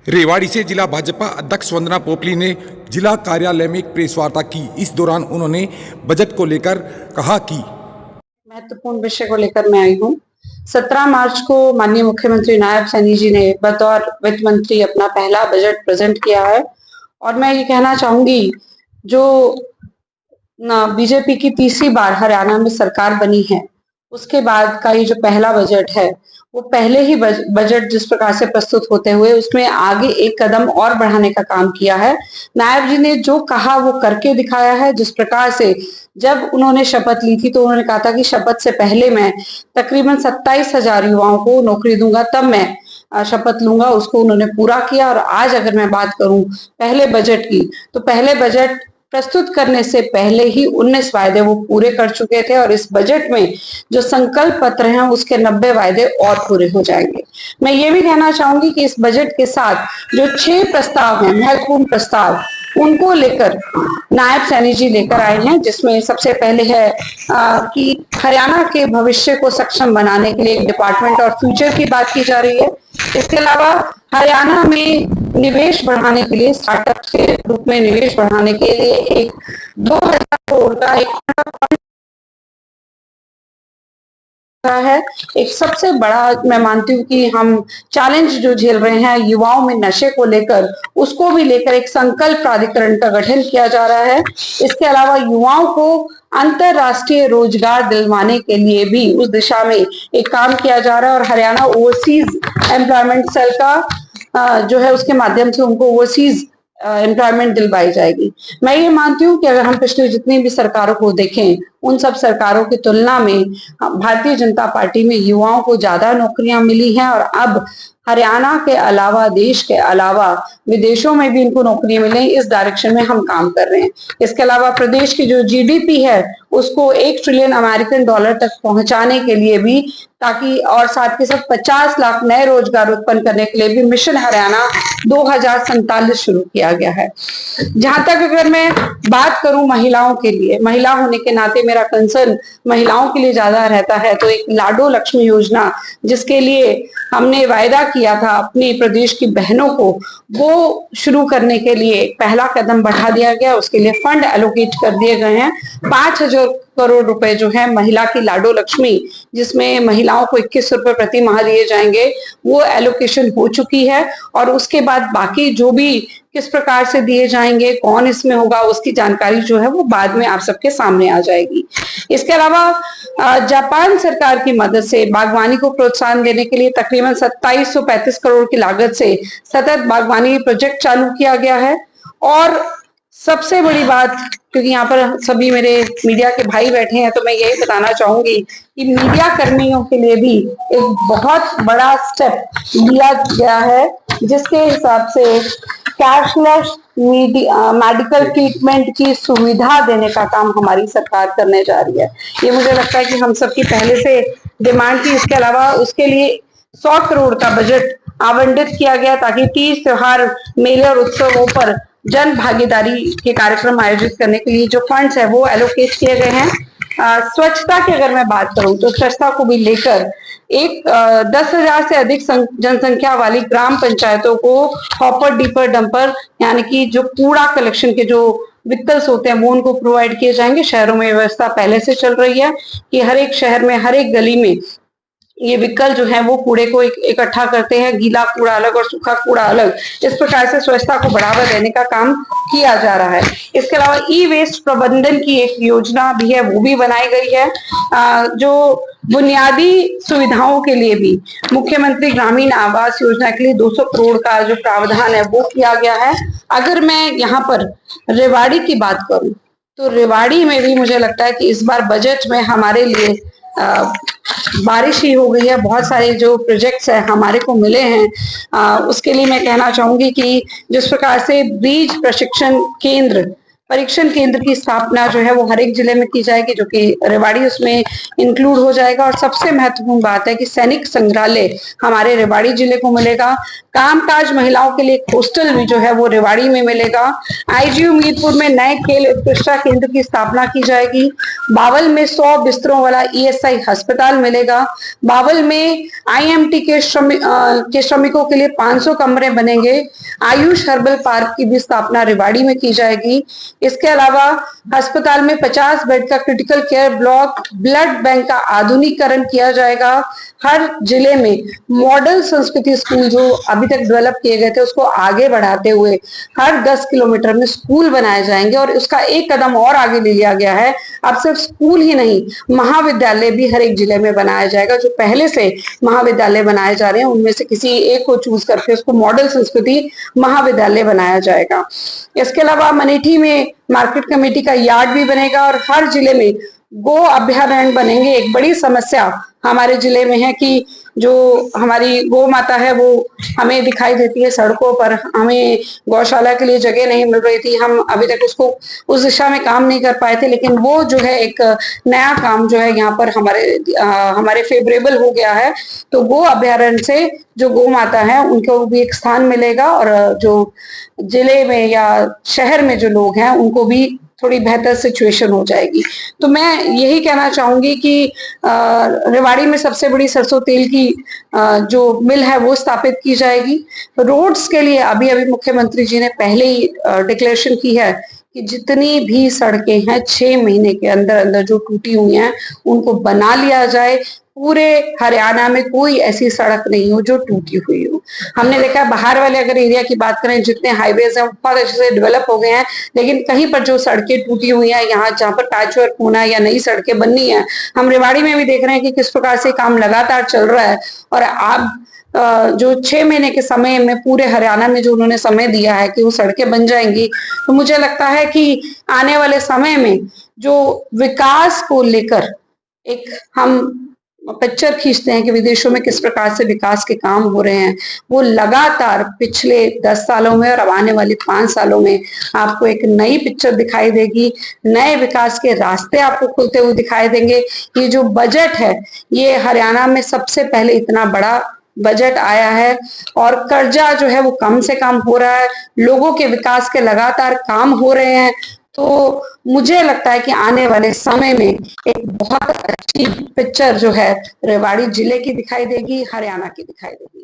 रेवाड़ी से जिला भाजपा अध्यक्ष वंदना पोपली ने जिला कार्यालय में एक प्रेस वार्ता की। इस दौरान उन्होंने बजट को लेकर कहा कि महत्वपूर्ण विषय को लेकर मैं आई हूँ। 17 मार्च को माननीय मुख्यमंत्री नायब सैनी जी ने बतौर वित्त मंत्री अपना पहला बजट प्रेजेंट किया है और मैं ये कहना चाहूंगी, जो बीजेपी की तीसरी बार हरियाणा में सरकार बनी है, उसके बाद का ये जो पहला बजट है, वो पहले ही बजट जिस प्रकार से प्रस्तुत होते हुए उसमें आगे एक कदम और बढ़ाने का काम किया है। नायब जी ने जो कहा वो करके दिखाया है। जिस प्रकार से जब उन्होंने शपथ ली थी तो उन्होंने कहा था कि शपथ से पहले मैं तकरीबन 27,000 युवाओं को नौकरी दूंगा, तब मैं शपथ लूंगा। उसको उन्होंने पूरा किया। और आज अगर मैं बात करूं पहले बजट की, तो पहले बजट प्रस्तुत करने से पहले ही 19 वायदे वो पूरे कर चुके थे और इस बजट में जो संकल्प पत्र हैं उसके 90 वायदे और पूरे हो जाएंगे। मैं ये भी कहना चाहूंगी कि इस बजट के साथ जो 6 प्रस्ताव हैं, महत्वपूर्ण प्रस्ताव, उनको लेकर नायब सैनी जी लेकर आए हैं, जिसमें सबसे पहले है कि हरियाणा के भविष्य को सक्षम बनाने के लिए एक डिपार्टमेंट और फ्यूचर की बात की जा रही है। इसके अलावा हरियाणा में निवेश बढ़ाने के लिए, स्टार्टअप के रूप में निवेश बढ़ाने के लिए एक 2000 करोड़ का एक है। एक सबसे बड़ा मैं मानती हूँ कि हम चैलेंज जो झेल रहे हैं युवाओं में नशे को लेकर, उसको भी लेकर एक संकल्प प्राधिकरण का गठन किया जा रहा है। इसके अलावा युवाओं को अंतरराष्ट्रीय रोजगार दिलवाने के लिए भी उस दिशा में एक काम किया जा रहा है और हरियाणा ओवरसीज एम्प्लॉयमेंट सेल का जो है उसके माध्यम से उनको ओवरसीज एम्प्लॉयमेंट दिलवाई जाएगी। मैं ये मानती हूँ कि अगर हम पिछले जितनी भी सरकारों को देखें, उन सब सरकारों की तुलना में भारतीय जनता पार्टी में युवाओं को ज्यादा नौकरियां मिली हैं और अब हरियाणा के अलावा, देश के अलावा विदेशों में भी इनको नौकरियां मिले। इस डायरेक्शन में हम काम कर रहे हैं। इसके अलावा प्रदेश की जो जीडीपी है उसको 1 ट्रिलियन अमेरिकन डॉलर तक पहुंचाने के लिए भी, ताकि और साथ के साथ 50 लाख नए रोजगार उत्पन्न करने के लिए भी मिशन हरियाणा 2047 शुरू किया गया है। जहां तक अगर मैं बात करूं महिलाओं के लिए, महिला होने के नाते मेरा कंसर्न महिलाओं के लिए ज्यादा रहता है, तो एक लाडो लक्ष्मी योजना जिसके लिए हमने वायदा किया था अपनी प्रदेश की बहनों को, वो शुरू करने के लिए पहला कदम बढ़ा दिया गया। उसके लिए फंड एलोकेट कर दिए गए हैं। 5,000 करोड़ रुपए जो है महिला की लाडो लक्ष्मी, जिसमें महिलाओं को 21 रुपए प्रति माह दिए जाएंगे, वो एलोकेशन हो चुकी है। और उसके बाद बाकी जो भी किस प्रकार से दिए जाएंगे, कौन इसमें होगा, उसकी जानकारी जो है वो बाद में आप सबके सामने आ जाएगी। इसके अलावा जापान सरकार की मदद से बागवानी को प्रोत्साहन देने के लिए तकरीबन 2735 करोड़ की लागत से सतत बागवानी प्रोजेक्ट चालू किया गया है। और सबसे बड़ी बात, क्योंकि यहाँ पर सभी मेरे मीडिया के भाई बैठे हैं, तो मैं यही बताना चाहूंगी कि मीडिया कर्मियों के लिए भी एक बहुत बड़ा स्टेप लिया गया है, जिसके हिसाब से कैशलेस मेडिकल ट्रीटमेंट की सुविधा देने का काम हमारी सरकार करने जा रही है। ये मुझे लगता है कि हम सबकी पहले से डिमांड थी। इसके अलावा उसके लिए 100 करोड़ का बजट आवंटित किया गया ताकि तीज, त्योहार, मेले और उत्सवों पर जन भागीदारी के कार्यक्रम आयोजित करने के लिए जो फंड्स है वो एलोकेट किए गए हैं। स्वच्छता की अगर मैं बात करूं तो स्वच्छता को भी लेकर एक 10,000 से अधिक जनसंख्या वाली ग्राम पंचायतों को हॉपर डीपर डंपर, यानी कि जो कूड़ा कलेक्शन के जो व्हीकल्स होते हैं वो उनको प्रोवाइड किए जाएंगे। शहरों में व्यवस्था पहले से चल रही है कि हर एक शहर में, हर एक गली में ये व्हीकल जो है वो कूड़े को इकट्ठा करते हैं, गीला कूड़ा अलग और सूखा कूड़ा अलग। इस प्रकार से स्वच्छता को बढ़ावा देने का काम किया जा रहा है। इसके अलावा ई वेस्ट प्रबंधन की एक योजना भी है, वो भी बनाई गई है। जो बुनियादी सुविधाओं के लिए भी मुख्यमंत्री ग्रामीण आवास योजना के लिए 200 करोड़ का जो प्रावधान है वो किया गया है। अगर मैं यहाँ पर रेवाड़ी की बात करूं तो रेवाड़ी में भी मुझे लगता है कि इस बार बजट में हमारे लिए बारिश ही हो गई है। बहुत सारे जो प्रोजेक्ट्स है हमारे को मिले हैं। उसके लिए मैं कहना चाहूंगी कि जिस प्रकार से बीज प्रशिक्षण केंद्र परीक्षण केंद्र की स्थापना जो है वो हर एक जिले में की जाएगी, जो कि रेवाड़ी उसमें इंक्लूड हो जाएगा। और सबसे महत्वपूर्ण बात है कि सैनिक संग्रहालय हमारे रेवाड़ी जिले को मिलेगा। कामकाज महिलाओं के लिए एक हॉस्टल भी जो है वो रेवाड़ी में मिलेगा। आईजीयू मीरपुर में नए खेल उत्कृष्टता केंद्र की स्थापना की जाएगी। बावल में 100 बिस्तरों वाला ईएसआई अस्पताल मिलेगा। बावल में आईएमटी के श्रमिकों के लिए 500 कमरे बनेंगे। आयुष हर्बल पार्क की भी स्थापना रेवाड़ी में की जाएगी। इसके अलावा अस्पताल में 50 बेड का critical care block, blood bank का आधुनिकीकरण किया जाएगा। हर जिले में मॉडल संस्कृति स्कूल जो अभी तक डेवलप किए गए थे उसको आगे बढ़ाते हुए हर 10 किलोमीटर में स्कूल बनाए जाएंगे। और उसका एक कदम और आगे ले लिया गया है, अब सिर्फ स्कूल ही नहीं, महाविद्यालय भी हर एक जिले में बनाया जाएगा। जो पहले से महाविद्यालय बनाए जा रहे हैं उनमें से किसी एक को चूज करके उसको मॉडल संस्कृति महाविद्यालय बनाया जाएगा। इसके अलावा मनेठी में मार्केट कमेटी का यार्ड भी बनेगा और हर जिले में गो अभयारण्य बनेंगे। एक बड़ी समस्या हमारे जिले में है कि जो हमारी गौ माता है वो हमें दिखाई देती है सड़कों पर, हमें गौशाला के लिए जगह नहीं मिल रही थी, हम अभी तक उसको उस दिशा में काम नहीं कर पाए थे। लेकिन वो जो है एक नया काम जो है यहाँ पर हमारे फेवरेबल हो गया है। तो गो अभयारण्य से जो गौ माता है उनको भी एक स्थान मिलेगा और जो जिले में या शहर में जो लोग हैं उनको भी थोड़ी बेहतर सिचुएशन हो जाएगी। तो मैं यही कहना चाहूंगी कि रेवाड़ी में सबसे बड़ी सरसों तेल की जो मिल है वो स्थापित की जाएगी। रोड्स के लिए अभी अभी मुख्यमंत्री जी ने पहले ही डिक्लेरेशन की है कि जितनी भी सड़कें हैं 6 महीने के अंदर अंदर जो टूटी हुई हैं उनको बना लिया जाए। पूरे हरियाणा में कोई ऐसी सड़क नहीं हो जो टूटी हुई हो। हमने देखा है बाहर वाले अगर एरिया की बात करें, जितने हाईवेज हैं बहुत अच्छे से डेवलप हो गए हैं, लेकिन कहीं पर जो सड़कें टूटी हुई हैं, यहाँ जहाँ पर पैच वर्क होना है या नई सड़कें बननी है, हम रेवाड़ी में भी देख रहे हैं कि किस प्रकार से काम लगातार चल रहा है। और आप जो 6 महीने के समय में पूरे हरियाणा में जो उन्होंने समय दिया है कि वो सड़कें बन जाएंगी, तो मुझे लगता है कि आने वाले समय में जो विकास को लेकर एक हम पिक्चर खींचते हैं कि विदेशों में किस प्रकार से विकास के काम हो रहे हैं, वो लगातार पिछले 10 सालों में और अब आने वाले 5 सालों में आपको एक नई पिक्चर दिखाई देगी। नए विकास के रास्ते आपको खुलते हुए दिखाई देंगे। ये जो बजट है ये हरियाणा में सबसे पहले इतना बड़ा बजट आया है और कर्जा जो है वो कम से कम हो रहा है, लोगों के विकास के लगातार काम हो रहे हैं। तो मुझे लगता है कि आने वाले समय में एक बहुत अच्छी पिक्चर जो है रेवाड़ी जिले की दिखाई देगी, हरियाणा की दिखाई देगी।